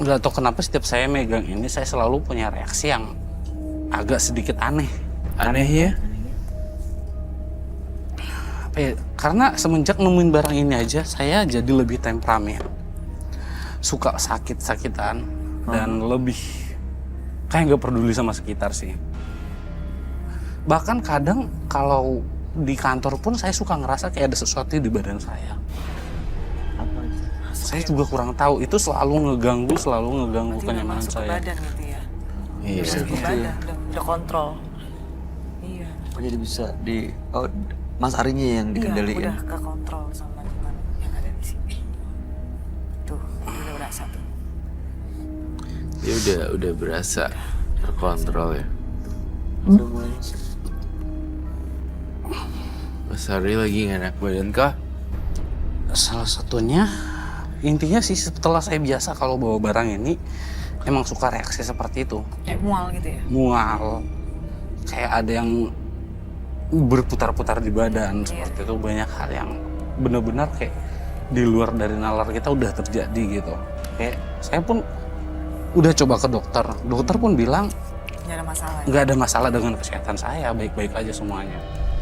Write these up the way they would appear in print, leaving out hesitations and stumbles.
Udah tau kenapa setiap saya megang ini saya selalu punya reaksi yang agak sedikit aneh. Anehnya? Apa ya? Karena semenjak nemuin barang ini aja saya jadi lebih temperamen. Suka sakit-sakitan dan lebih kayak nggak peduli sama sekitar sih. Bahkan kadang kalau di kantor pun saya suka ngerasa kayak ada sesuatu di badan saya. Apa itu? Saya juga kurang tahu, itu selalu ngeganggu kenyamanan masuk ke saya. badan gitu ya. Iya. Masuk ke Gitu badan, ya. udah kontrol. Iya. Oh, jadi bisa Mas Arinya yang Iya, dikendaliin. udah ke kontrol sama teman yang ada di sini. Tuh, udah berasa tuh. Dia udah berasa terkontrol ya. Udah mulai masuk. Mas Ari lagi nggak enak badan kah? Salah satunya, intinya sih setelah saya biasa kalau bawa barang ini, emang suka reaksi seperti itu. Kayak mual gitu ya. Mual, kayak ada yang berputar-putar di badan, seperti itu. Banyak hal yang benar-benar kayak di luar dari nalar kita udah terjadi gitu. Kayak saya pun udah coba ke dokter pun bilang Nggak ada masalah. Ya? nggak ada masalah dengan kesehatan saya, baik-baik aja semuanya.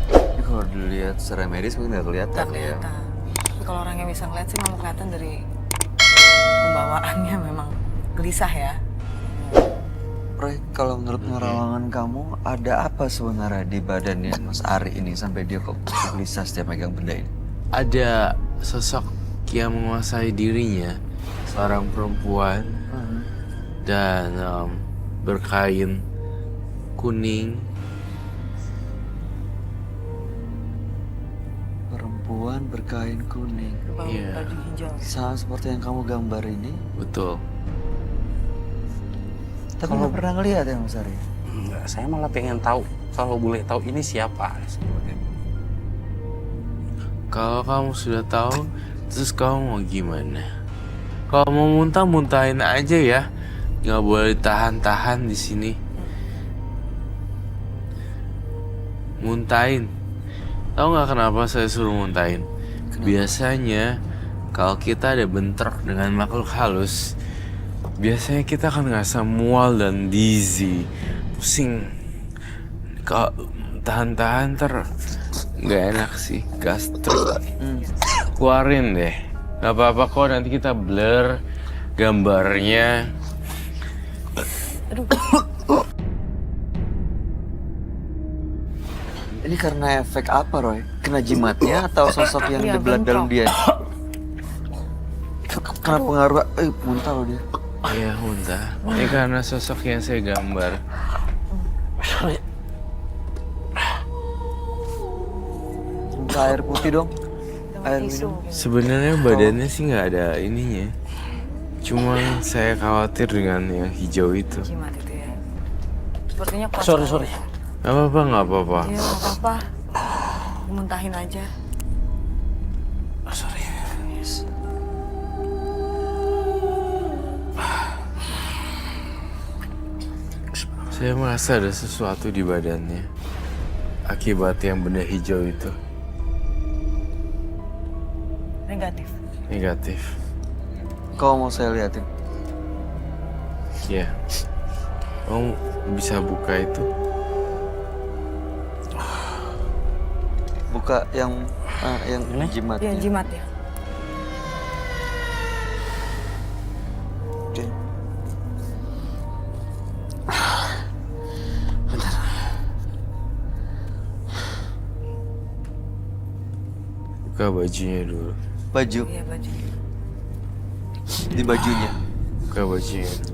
Ini kalau dilihat secara medis mungkin nggak kelihatan Nggak ya. kelihatan. Tapi kalau orang yang bisa ngeliat sih memang kelihatan dari pembawaannya memang gelisah ya. Roy, kalau menurut pengalaman kamu ada apa sebenarnya di badannya Mas Ari ini sampai dia kok gelisah setiap megang benda ini? Ada sosok yang menguasai dirinya, seorang perempuan dan berkain kuning. Perempuan berkain kuning. Iya. Baju hijau. Sama seperti yang kamu gambar ini. Betul. Tapi nggak pernah ngeliat ya Mas Ari? Enggak, saya malah pengen tahu, kalau boleh tahu ini siapa. Seperti itu. Kalau kamu sudah tahu, terus kamu mau gimana? Kalau mau muntah, muntahin aja ya. Nggak boleh tahan-tahan di sini. Muntahin. Tahu nggak kenapa saya suruh muntahin? Biasanya kalau kita ada bentrok dengan makhluk halus, biasanya kita akan ngerasa mual dan dizzy, pusing. Kalau tahan-tahan nggak enak sih, gastrik. Keluarin deh. Nggak apa-apa kok, nanti kita blur gambarnya. Ini karena efek apa Roy? Kena jimatnya atau sosok yang Iya, dibelat dalam bentrok. dia? Karena pengaruh, muntah loh dia. Iya, muntah. Ini karena sosok yang saya gambar. Minta air putih dong. Air minum. Sebenarnya badannya sih nggak ada ininya. Cuma saya khawatir dengan yang hijau itu. Jimat itu ya. Sepertinya kuat. Sorry. Gak apa-apa, nggak apa-apa. Iya, nggak apa-apa. Muntahin aja. Sorry. Saya merasa ada sesuatu di badannya. Akibat yang benda hijau itu. Negatif. Negatif. Kau mau saya liatin? Ya. Kamu bisa buka itu? Buka yang jimatnya. Iya, jimat ya. Oke. Buka bajunya dulu. Baju, Iya, baju. di bajunya. Buka bajunya dulu.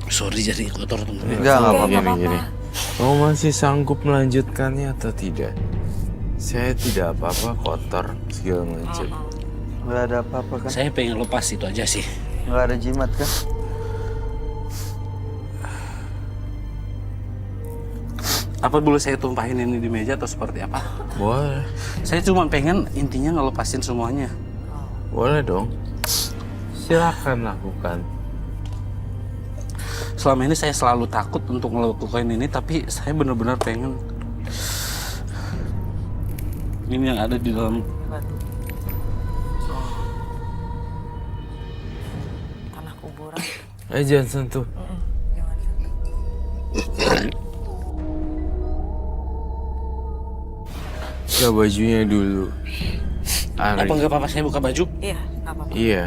Sorry jadi kotor teman. Enggak apa-apa. Gini. Kamu masih sanggup melanjutkannya atau tidak? Saya tidak apa-apa kotor segala macam. Nggak ada apa-apa kan? Saya pengen lepas itu aja sih. Nggak ada jimat kan? Apa boleh saya tumpahin ini di meja atau seperti apa? Boleh, Saya cuma pengen intinya ngelepasin semuanya. boleh dong. Silakan lakukan. Selama ini saya selalu takut untuk melakukan ini, tapi saya benar-benar pengen Ini yang ada di dalam. batu. Tanah kuburan. Jangan sentuh. Jangan sentuh. Buka bajunya dulu. Apa Ari. nggak apa-apa saya buka baju? Iya, nggak apa-apa. Iya.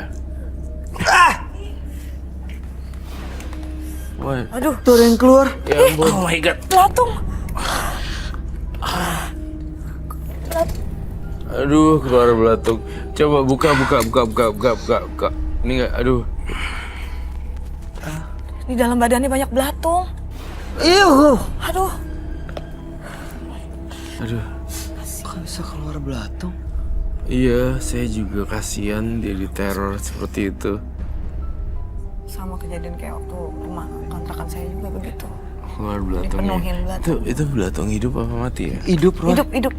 Wah, Aduh, Tuh ada yang keluar. ya ampun. Oh my god. belatung. Aduh, keluar belatung. Coba buka. Ini enggak, aduh. Di dalam badannya banyak belatung. Iya. Aduh, Aduh. Kok bisa keluar belatung? Iya, saya juga kasihan dia diteror seperti itu. sama kejadian kayak waktu rumah kontrakan saya juga begitu. Keluar belatungnya. Dipenuhin belatung. Itu belatung hidup apa mati ya? Hidup, Roy. Hidup.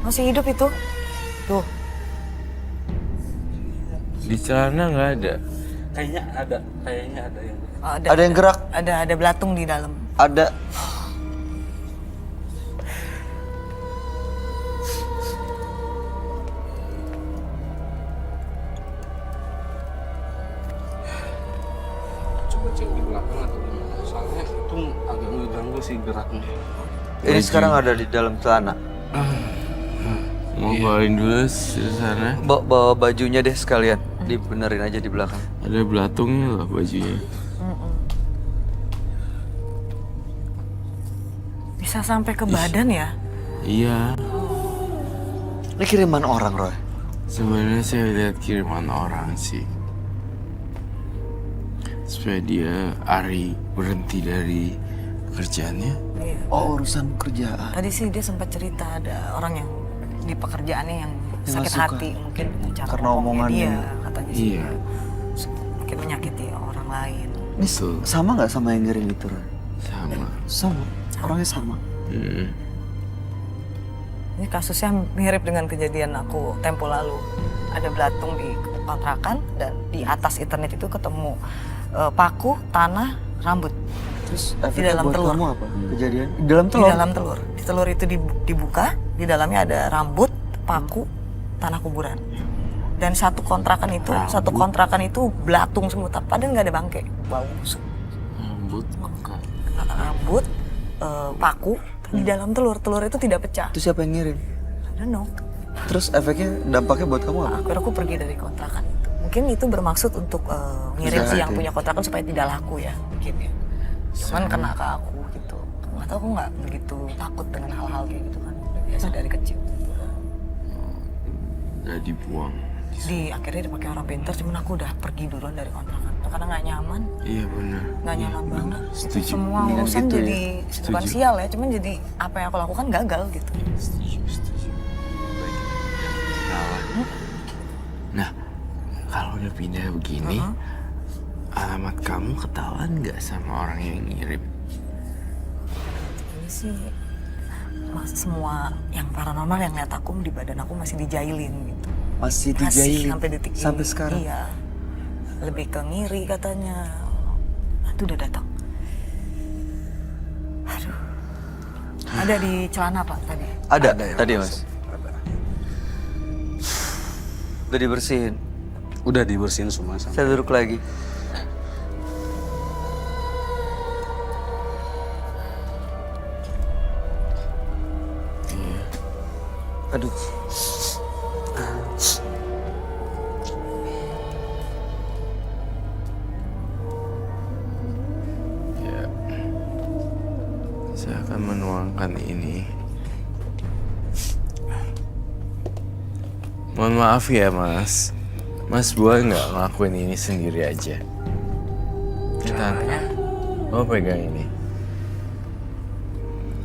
Masih hidup itu. Tuh, Di celana nggak ada. Kayaknya ada yang. Ada yang gerak. Ada belatung di dalam. Ada. Coba cek di belakang atau gimana. Soalnya itu agak ngeganggu sih geraknya. Ini sekarang ada di dalam celana. Mau keluarin dulu di sana. Bawa bajunya deh sekalian. Dibenerin aja di belakang. Ada belatungnya loh bajunya. Bisa sampai ke badan ya? Iya. Ini kiriman orang, Roy. Sebenarnya saya lihat kiriman orang sih. Supaya dia Ari berhenti dari pekerjaannya. Iya. Oh, urusan kerjaan. Tadi sih dia sempat cerita ada orang yang di pekerjaannya yang Yang sakit nggak suka. hati mungkin cara Karena ngomongnya omongannya. dia katanya sih. Iya. Mungkin menyakiti orang lain. Ini Betul. sama nggak sama yang ngirim itu, Roy? Sama. Sama. Orangnya sama. Ini kasusnya mirip dengan kejadian aku tempo lalu. Ada belatung di kontrakan dan di atas internet itu ketemu paku, tanah, rambut. Terus Di efeknya dalam buat telur. kamu apa? Kejadian? Di dalam Di telur? dalam telur. Di telur itu dibuka, di dalamnya ada rambut, paku, tanah kuburan. Dan satu kontrakan itu belatung semua, padahal nggak ada bangke, bau busuk. Rambut muka. Rambut, paku di dalam telur itu tidak pecah. Itu siapa yang ngirim? I don't know. Terus efeknya, dampaknya buat kamu apa? Akhirnya aku pergi dari kontrakan itu. Mungkin itu bermaksud untuk ngirim si yang Jahat, ya. punya kontrakan supaya tidak laku ya, mungkin ya. Cuman kena ke aku gitu. Nggak tahu, aku nggak begitu takut dengan hal-hal kayak gitu kan. Udah biasa dari kecil. Udah dibuang. Akhirnya dipakai orang pintar, cuman aku udah pergi duluan dari kontrakan. Karena nggak nyaman, Iya benar. nggak nyaman banget. Setuju. Semua Mendingan urusan gitu ya. jadi bukan Setuju. sial ya, cuman jadi apa yang aku lakukan gagal gitu. Setuju. Baik. Kenalan. Nah, kalau udah pindah begini, alamat kamu ketahuan nggak sama orang yang ngirim? Ini sih semua yang paranormal yang lihat aku di badan aku masih dijailin gitu. Masih Masih dijailin? sampai detik ini. Sampai sekarang? Iya. Lebih ke ngiri katanya. Itu udah datang. Aduh. Ada di celana Pak tadi. Ada, yang tadi masuk. Mas. Udah dibersihin. Udah dibersihin semua sama. Saya duduk lagi. Aduh. Ya. Saya akan menuangkan ini. Mohon maaf ya Mas. Mas boleh nggak ngelakuin ini sendiri aja? Oh pegang ini.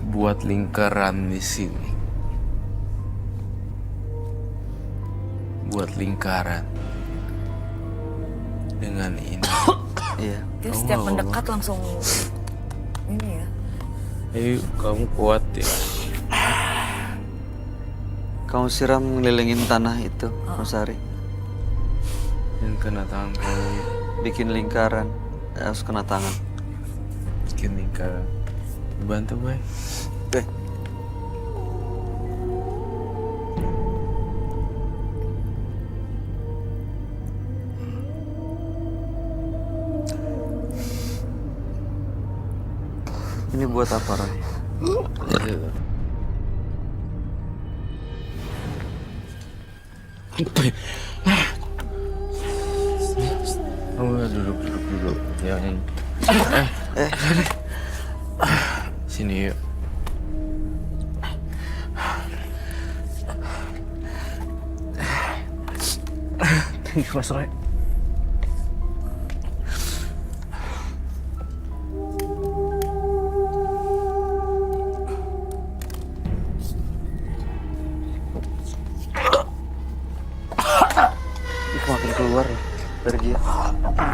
Buat lingkaran di sini. Buat lingkaran. Dengan ini. Iya. Dia setiap mendekat langsung ini ya. Ayo kamu kuat ya. Kamu siram ngelilingin tanah itu, Mas Ari. Dan kena tangan kamu. Bikin lingkaran. Harus kena tangan. Bikin lingkaran. Bantu gue. Oke. Ini buat apa, Roy? Kamu duduk dulu. Yang ini. Sini yuk. Thank you, Mas Roy. Ih, makin keluar loh dari dia.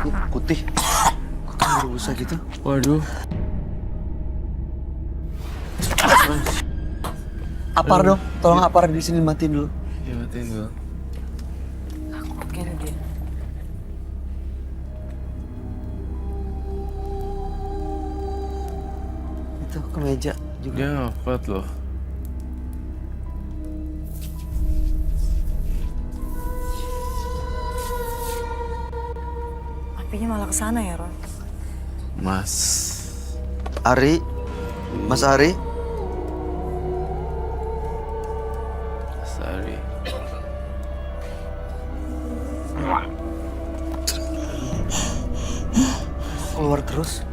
Ih, putih. Kok kamu berbusa gitu? Waduh. Apar dong, tolong apar di sini matiin dulu. Ya matiin dulu. Takut kayaknya dia. Itu ke meja juga. Dia ngapet loh. Apinya malah ke sana ya, Ron. Mas. Ari, Mas Ari, Sorry. keluar terus.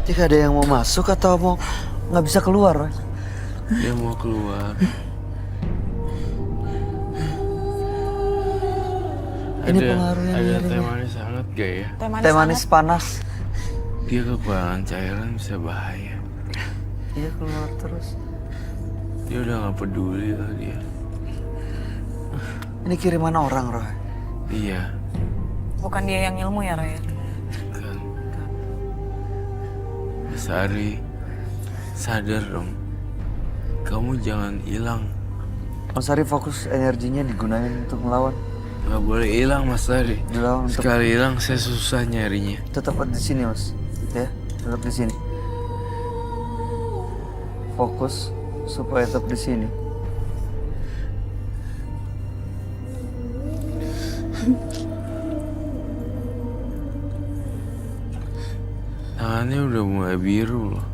Jika ada yang mau masuk atau mau nggak bisa keluar, Roy? Dia mau keluar. Ini pengaruhnya Ada nih, teh manis hangat gak ya? Teh manis panas. Dia kekurangan cairan bisa bahaya. Iya, keluar terus. Dia udah gak peduli lah dia. Ini kiriman orang, Roy. Iya, Bukan dia yang ilmu ya, Ron? kan. Mas Ari, sadar dong. Kamu jangan hilang. Mas Ari fokus energinya digunain untuk melawan. Gak boleh hilang Mas Ari. Dilawan untuk Sekali hilang saya susah nyarinya. tetap di sini, Mas. Ya, tetap di sini. Fokus supaya tetap di sini. Tangannya udah mulai biru loh.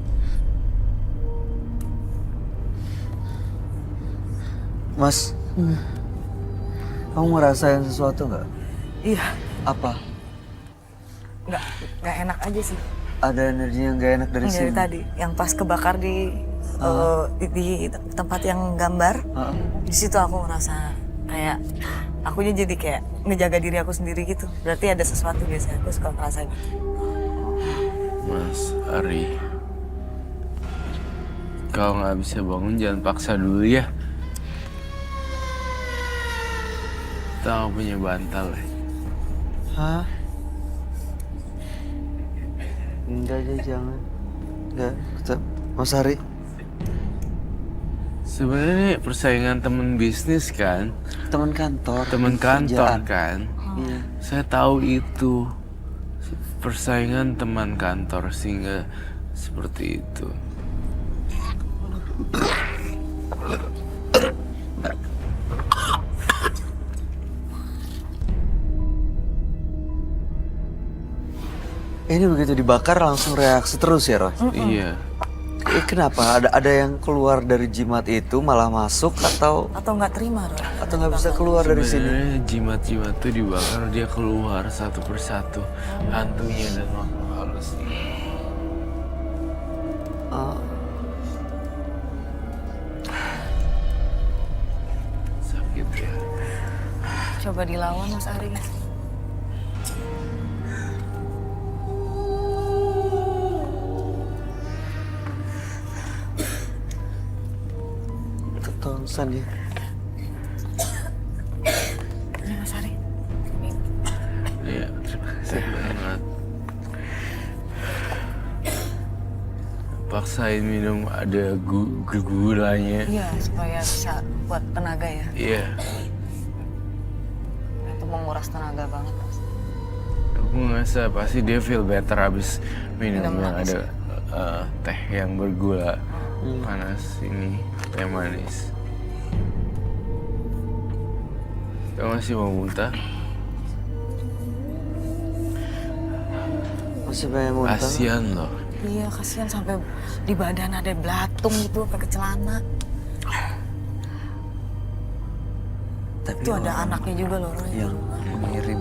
Mas, kamu ngerasain sesuatu nggak? Iya, Apa? nggak enak aja sih. Ada energi yang nggak enak dari Yang sini? dari tadi, yang pas kebakar di tempat yang gambar, Heeh. di situ aku ngerasa kayak akunya jadi kayak ngejaga diri aku sendiri gitu. Berarti ada sesuatu biasanya aku suka ngerasa gitu. Mas Ari, kalau nggak bisa bangun jangan paksa dulu ya. Kita nggak punya bantal ya. Hah? Enggak aja, jangan. Enggak, tetap. Mas Hari, Sebenarnya ini persaingan temen bisnis kan, teman kantor. temen kantor kerjaan. kan. Iya. Saya tahu itu persaingan teman kantor sehingga seperti itu. Ini begitu dibakar langsung reaksi terus ya, Roy? Iya. Kenapa? Ada yang keluar dari jimat itu malah masuk atau Nggak terima, Ron. nggak bisa keluar dari sini? Sebenarnya jimat-jimat itu dibakar dia keluar satu persatu, hantunya dan makhluk halusnya. Oh, Sakit ya. Coba dilawan, Mas Ari. ketongsan ya. Ini Mas Ari. Iya, terima banget. Paksain minum ada gulanya. Iya, supaya bisa buat tenaga ya. Iya, Itu menguras tenaga banget, Mas. aku ngerasa pasti dia feel better abis minum Minum yang manis. ada teh yang bergula panas ini, teh manis. Kamu masih mau muntah? Masih pengen muntah? Kasian loh, Iya, kasihan sampai di badan ada belatung gitu pakai celana. Tapi Itu ada orang anaknya juga loh. Roy. yang mengirim